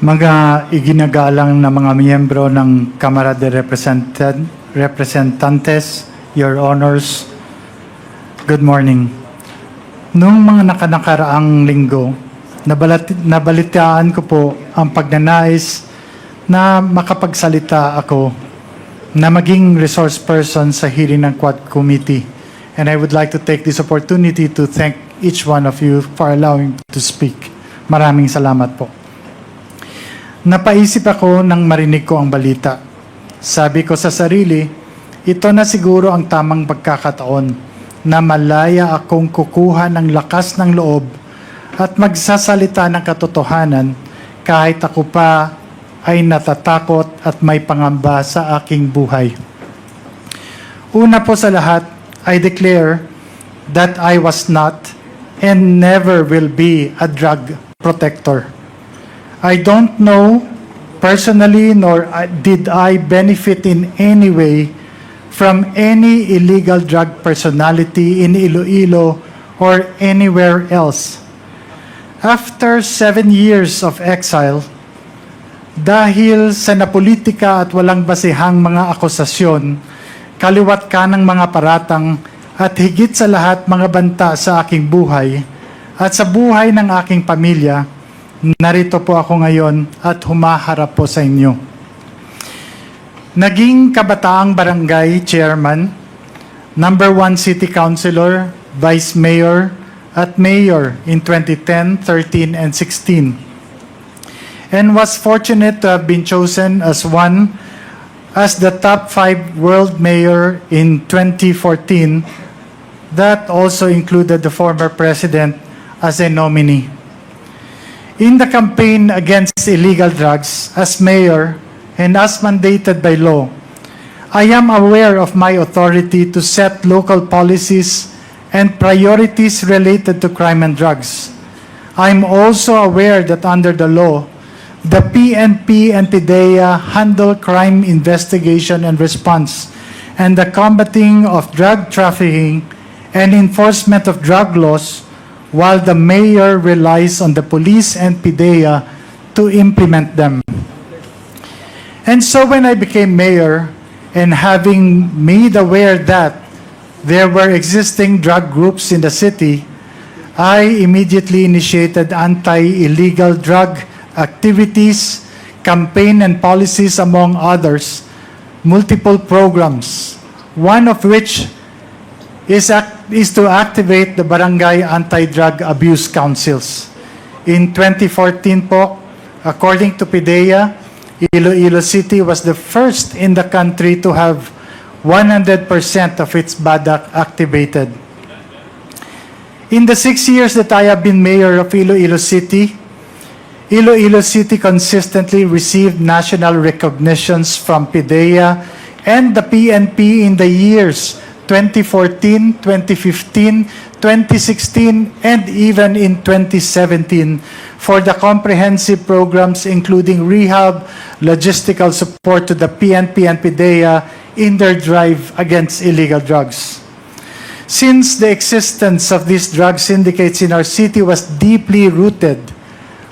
Mga iginagalang na mga miyembro ng Kamara de Representantes, Your Honors, good morning. Noong mga nakaraang linggo, nabalitaan ko po ang pagnanais na makapagsalita ako na maging resource person sa hearing ng Quad Committee. And I would like to take this opportunity to thank each one of you for allowing me to speak. Maraming salamat po. Napaisip ako nang marinig ko ang balita. Sabi ko sa sarili, ito na siguro ang tamang pagkakataon na malaya akong kukuha ng lakas ng loob at magsasalita ng katotohanan kahit ako pa ay natatakot at may pangamba sa aking buhay. Una po sa lahat, I declare that I was not and never will be a drug protector. I don't know personally nor did I benefit in any way from any illegal drug personality in Iloilo or anywhere else. After 7 years of exile, dahil sa napolitika at walang basihang mga akusasyon, kaliwat ka ng mga paratang at higit sa lahat mga banta sa aking buhay at sa buhay ng aking pamilya, narito po ako ngayon at humaharap po sa inyo. Naging kabataang barangay chairman, number 1 city councilor, vice mayor, at mayor in 2010, 13, and 16. And was fortunate to have been chosen as the top 5 world mayor in 2014. That also included the former president as a nominee. In the campaign against illegal drugs, as mayor and as mandated by law, I am aware of my authority to set local policies and priorities related to crime and drugs. I'm also aware that under the law, the PNP and PDEA handle crime investigation and response, and the combating of drug trafficking and enforcement of drug laws, while the mayor relies on the police and PDEA to implement them. And so when I became mayor, and having made aware that there were existing drug groups in the city, I immediately initiated anti-illegal drug activities, campaign and policies, among others, multiple programs, one of which is to activate the Barangay Anti-Drug Abuse Councils. In 2014 po, according to PDEA, Iloilo City was the first in the country to have 100% of its BADAC activated. In the 6 years that I have been mayor of Iloilo City consistently received national recognitions from PDEA and the PNP in the years 2014, 2015, 2016, and even in 2017 for the comprehensive programs including rehab, logistical support to the PNP and PDEA in their drive against illegal drugs. Since the existence of these drug syndicates in our city was deeply rooted,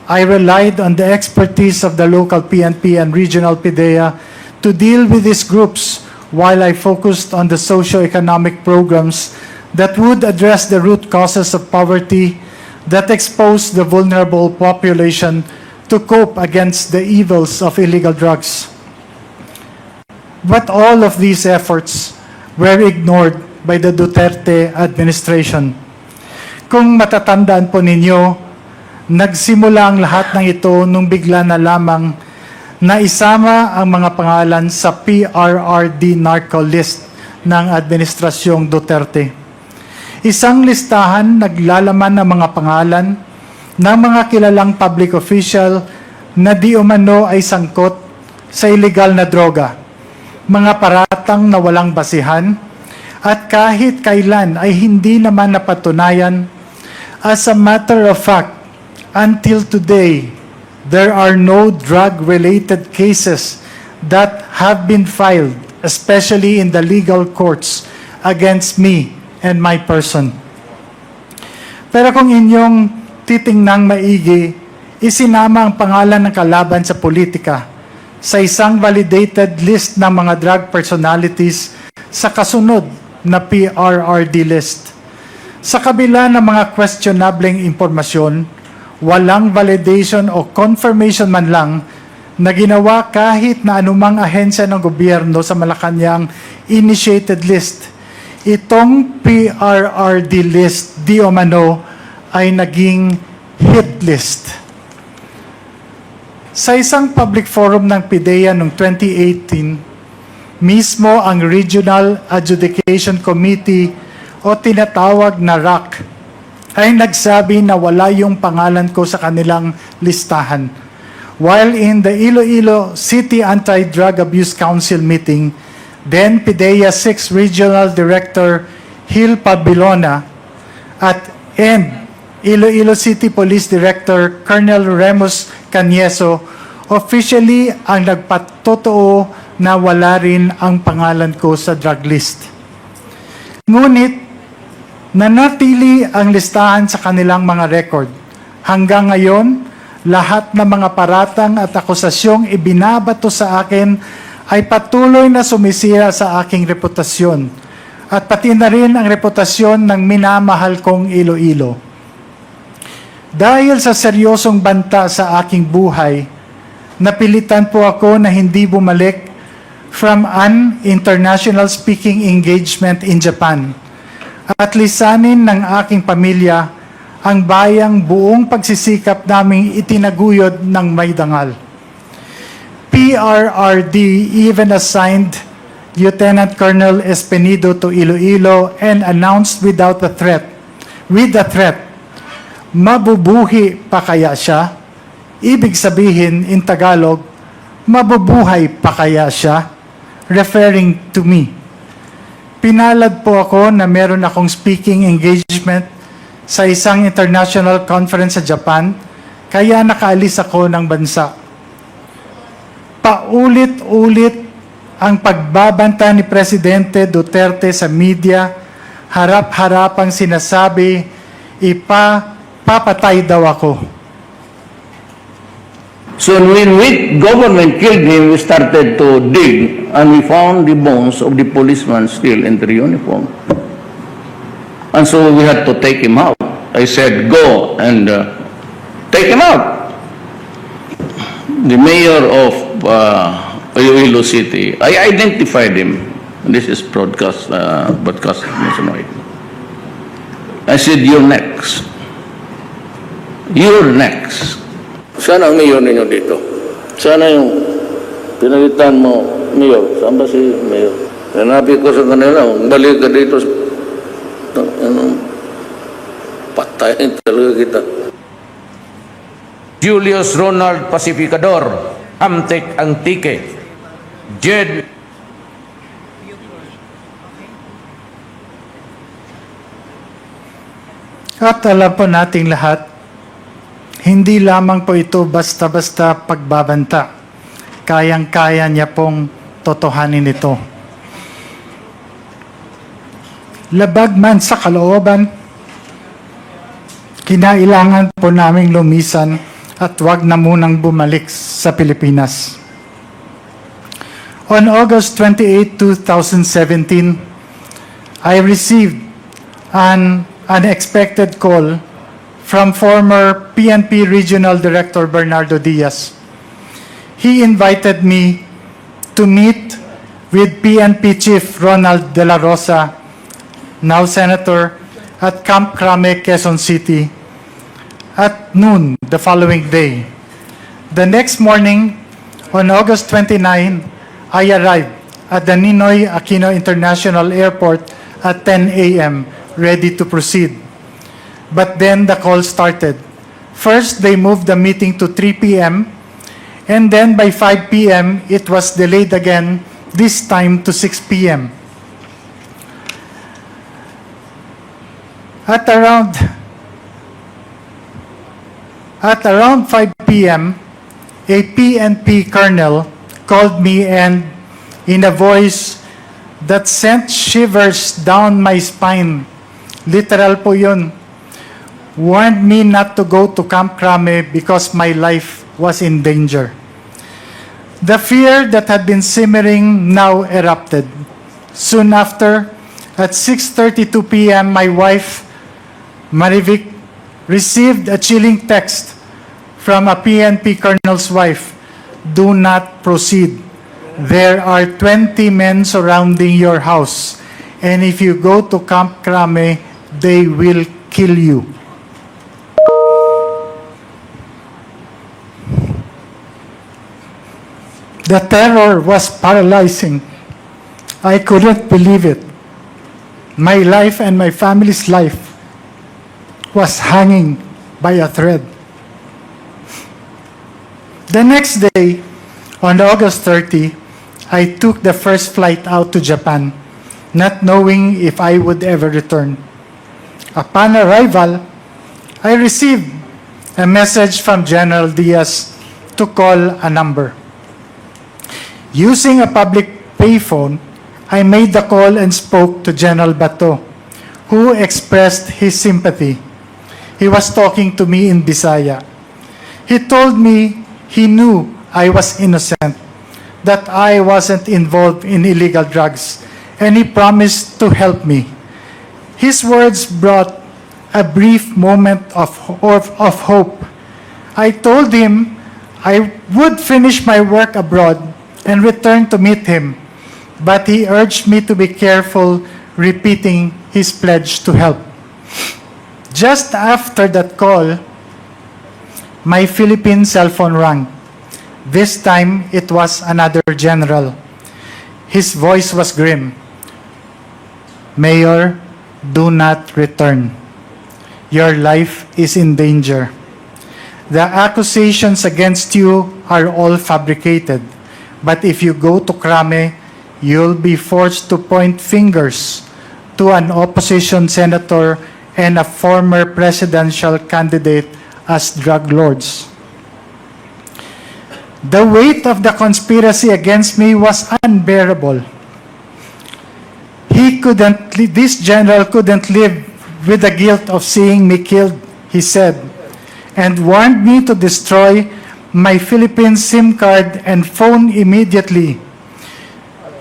I relied on the expertise of the local PNP and regional PDEA to deal with these groups, while I focused on the socio-economic programs that would address the root causes of poverty that expose the vulnerable population to cope against the evils of illegal drugs. But all of these efforts were ignored by the Duterte administration. Kung matatandaan po ninyo, nagsimula ang lahat ng ito nung bigla na lamang na isama ang mga pangalan sa PRRD narco list ng Administrasyong Duterte. Isang listahan naglalaman ng mga pangalan ng mga kilalang public official na di umano ay sangkot sa illegal na droga, mga paratang na walang basihan, at kahit kailan ay hindi naman napatunayan. As a matter of fact, until today, there are no drug-related cases that have been filed, especially in the legal courts, against me and my person. Pero kung inyong titingnang maigi, isinama ang pangalan ng kalaban sa politika sa isang validated list ng mga drug personalities sa kasunod na PRRD list. Sa kabila ng mga questionableng impormasyon, walang validation o confirmation man lang na ginawa kahit na anumang ahensya ng gobyerno sa Malacanang initiated list. Itong PRRD list, di umano, ay naging hit list. Sa isang public forum ng PIDEA noong 2018, mismo ang Regional Adjudication Committee o tinatawag na RAC ay nagsabi na wala yung pangalan ko sa kanilang listahan. While in the Iloilo City Anti-Drug Abuse Council meeting, then PIDEA 6 Regional Director Hil Pabilona and Iloilo City Police Director Colonel Remus Canieso officially ang nagpatotoo na wala rin ang pangalan ko sa drug list. Ngunit, nanatili ang listahan sa kanilang mga record. Hanggang ngayon, lahat ng mga paratang at akusasyong ibinabato sa akin ay patuloy na sumisira sa aking reputasyon at pati na rin ang reputasyon ng minamahal kong Iloilo. Dahil sa seryosong banta sa aking buhay, napilitan po ako na hindi bumalik from an international speaking engagement in Japan at lisanin ng aking pamilya ang bayang buong pagsisikap naming itinaguyod ng may dangal. PRRD even assigned Lieutenant Colonel Espenido to Iloilo and announced with the threat, mabubuhi pa kaya siya? Ibig sabihin in Tagalog, mabubuhay pa kaya siya? Referring to me. Pinalad po ako na meron akong speaking engagement sa isang international conference sa Japan, kaya nakaalis ako ng bansa. Paulit-ulit ang pagbabanta ni Presidente Duterte sa media, harap-harapang sinasabi, papatay daw ako. So when government killed him, we started to dig and we found the bones of the policeman still in their uniform. And so we had to take him out. I said, go and take him out. The mayor of Iloilo City, I identified him. This is broadcast nationwide. I said, you're next. You're next. Sana ang mayor ninyo dito? Sana yung pinalitan mo, mayor. Saan ba si mayor? Sinabi ko sa kanila, balik ka dito. Patayin talaga kita. Julius Ronald Pacificador, Amtek Antique, Jed At alam po nating lahat, hindi lamang po ito basta-basta pagbabanta. Kayang-kaya niya pong totohanin ito. Labag man sa kalooban, kinailangan po naming lumisan at wag na munang bumalik sa Pilipinas. On August 28, 2017, I received an unexpected call from former PNP Regional Director Bernardo Diaz. He invited me to meet with PNP Chief Ronald De La Rosa, now Senator, at Camp Crame, Quezon City, at noon the following day. The next morning, on August 29, I arrived at the Ninoy Aquino International Airport at 10 a.m., ready to proceed. But then the call started. First, they moved the meeting to 3 p.m., and then by 5 p.m., it was delayed again, this time to 6 p.m. At around 5 p.m., a PNP colonel called me and, in a voice that sent shivers down my spine, literal po yun, warned me not to go to Camp Crame because my life was in danger. The fear that had been simmering now erupted. Soon after, at 6:32 p.m., my wife, Marivic, received a chilling text from a PNP colonel's wife. Do not proceed. There are 20 men surrounding your house, and if you go to Camp Crame, they will kill you. The terror was paralyzing. I couldn't believe it. My life and my family's life was hanging by a thread. The next day, on August 30, I took the first flight out to Japan, not knowing if I would ever return. Upon arrival, I received a message from General Diaz to call a number. Using a public payphone, I made the call and spoke to General Bato, who expressed his sympathy. He was talking to me in Bisaya. He told me he knew I was innocent, that I wasn't involved in illegal drugs, and he promised to help me. His words brought a brief moment of hope. I told him I would finish my work abroad and return to meet him, but he urged me to be careful, repeating his pledge to help. Just after that call, my Philippine cell phone rang. This time, it was another general. His voice was grim. Mayor, do not return. Your life is in danger. The accusations against you are all fabricated. But if you go to Crame, you'll be forced to point fingers to an opposition senator and a former presidential candidate as drug lords. The weight of the conspiracy against me was unbearable. This general couldn't live with the guilt of seeing me killed, he said, and warned me to destroy my Philippine SIM card and phone immediately,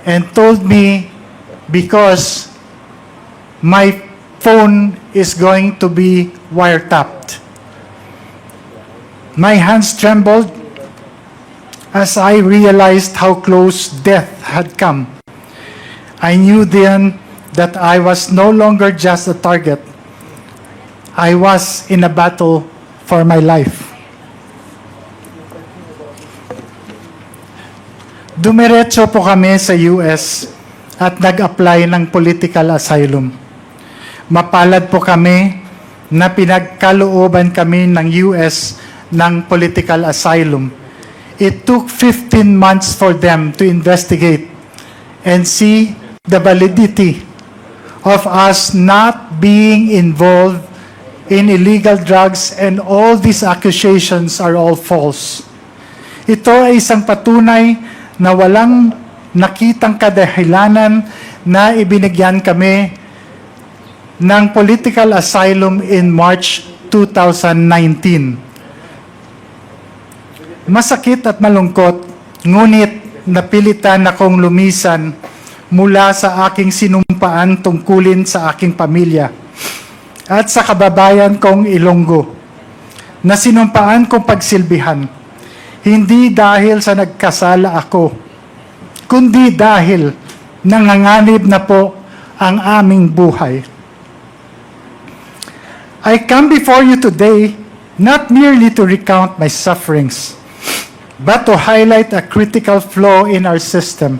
and told me because my phone is going to be wiretapped. My hands trembled as I realized how close death had come. I knew then that I was no longer just a target. I was in a battle for my life. Dumiretso po kami sa US at nag-apply ng political asylum. Mapalad po kami na pinagkalooban kami ng US ng political asylum. It took 15 months for them to investigate and see the validity of us not being involved in illegal drugs, and all these accusations are all false. Ito ay isang patunay na walang nakitang kadahilanan na ibinigyan kami ng political asylum in March 2019. Masakit at malungkot, ngunit napilitan akong lumisan mula sa aking sinumpaan tungkulin sa aking pamilya at sa kababayan kong Ilonggo, na sinumpaan kong pagsilbihan, hindi dahil sa nagkasala ako, kundi dahil nanganganib na po ang aming buhay. I come before you today not merely to recount my sufferings, but to highlight a critical flaw in our system,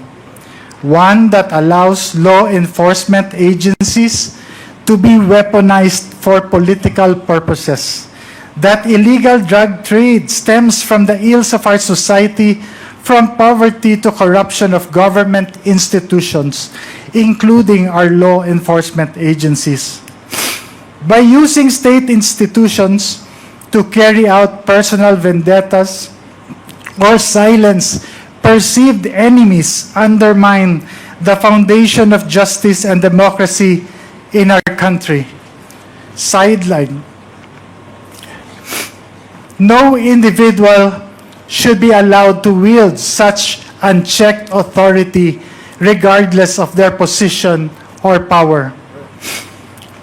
one that allows law enforcement agencies to be weaponized for political purposes. That illegal drug trade stems from the ills of our society, from poverty to corruption of government institutions, including our law enforcement agencies. By using state institutions to carry out personal vendettas or silence perceived enemies, undermine the foundation of justice and democracy in our country. Sideline No individual should be allowed to wield such unchecked authority regardless of their position or power.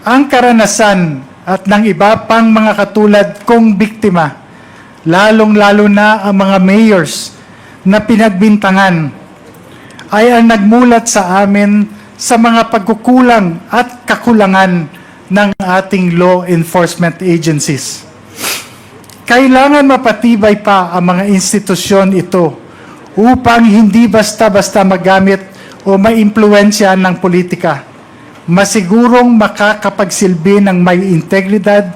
Ang karanasan at ng iba pang mga katulad kong biktima, lalong-lalo na ang mga mayors na pinagbintangan, ay ang nagmulat sa amin sa mga pagkukulang at kakulangan ng ating law enforcement agencies. Kailangan mapatibay pa ang mga institusyon ito upang hindi basta-basta magamit o maimpluwensya ng politika. Masigurong makakapagsilbi ng may integridad,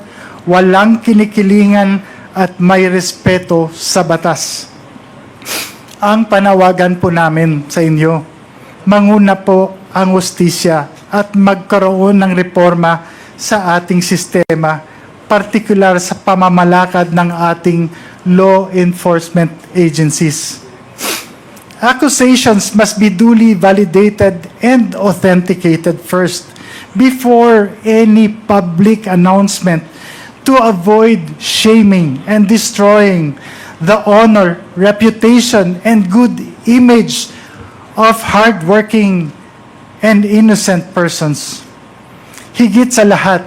walang kinikilingan at may respeto sa batas. Ang panawagan po namin sa inyo, manguna po ang hustisya at magkaroon ng reforma sa ating sistema, partikular sa pamamalakad ng ating law enforcement agencies. Accusations must be duly validated and authenticated first before any public announcement to avoid shaming and destroying the honor, reputation, and good image of hardworking and innocent persons. Higit sa lahat,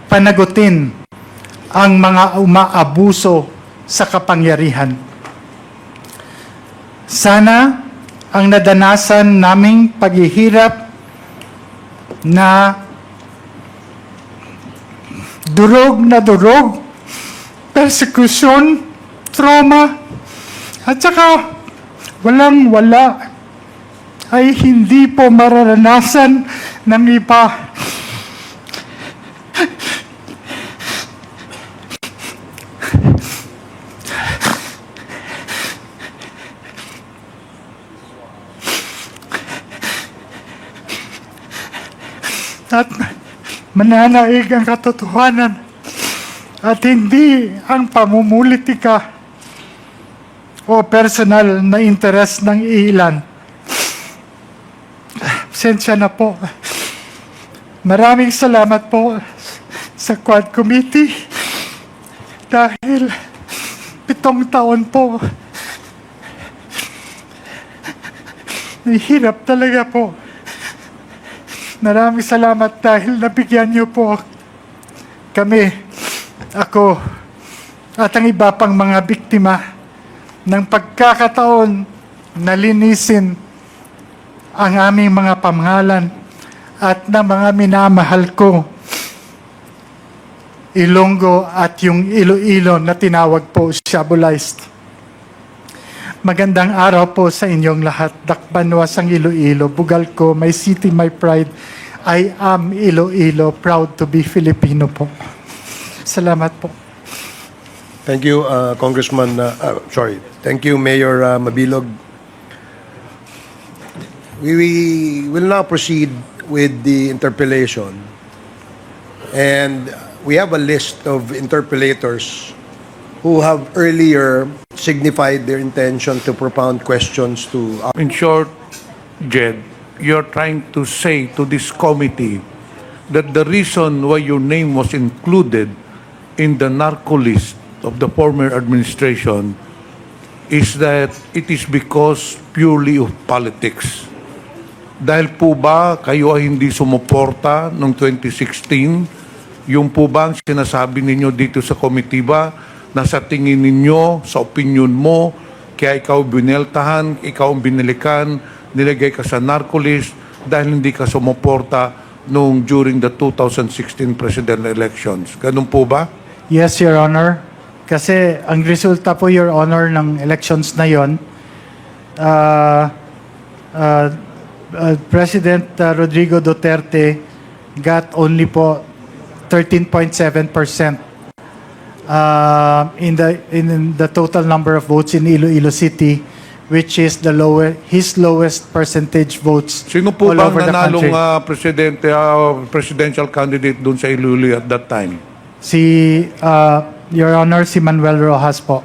panagutin ang mga umaabuso sa kapangyarihan. Sana ang nadanasan naming paghihirap na durog, persecution, trauma, at saka walang-wala ay hindi po mararanasan ng iba. At mananaig ang katotohanan at hindi ang pamumulitika o personal na interes ng ilan. Pasensya na po. Maraming salamat po sa Quad Committee dahil 7 taon po. Nahihirap talaga po. Maraming salamat dahil nabigyan niyo po kami, ako, at ang iba pang mga biktima ng pagkakataon na linisin ang aming mga pamahalan at ng mga minamahal ko, Ilonggo at yung Iloilo na tinawag po Shabolized. Magandang araw po sa inyong lahat. Dakbanwas ang Iloilo. Bugal ko, my city, my pride. I am Iloilo, proud to be Filipino po. Salamat po. Thank you, Congressman, Thank you, Mayor Mabilog. We will now proceed with the interpellation. And we have a list of interpellators who have earlier signified their intention to propound questions to our... In short, Jed, you're trying to say to this committee that the reason why your name was included in the narco list of the former administration is that it is because purely of politics. Dahil po ba kayo ay hindi sumuporta noong 2016? Yung po ba ang sinasabi ninyo dito sa committee ba na sa tingin ninyo, sa opinion mo, kaya ikaw bineltahan, ikaw ang binilikan, nilagay ka sa narco list dahil hindi ka sumuporta nung during the 2016 presidential elections. Ganun po ba? Yes, Your Honor. Kasi ang resulta po, Your Honor, ng elections na yon, President Rodrigo Duterte got only po 13.7% in the total number of votes in Iloilo City, which is his lowest percentage votes Sino po all ba over ang the country. nanalong presidential candidate doon sa Iloilo at that time? Si Your Honor, si Manuel Rojas po.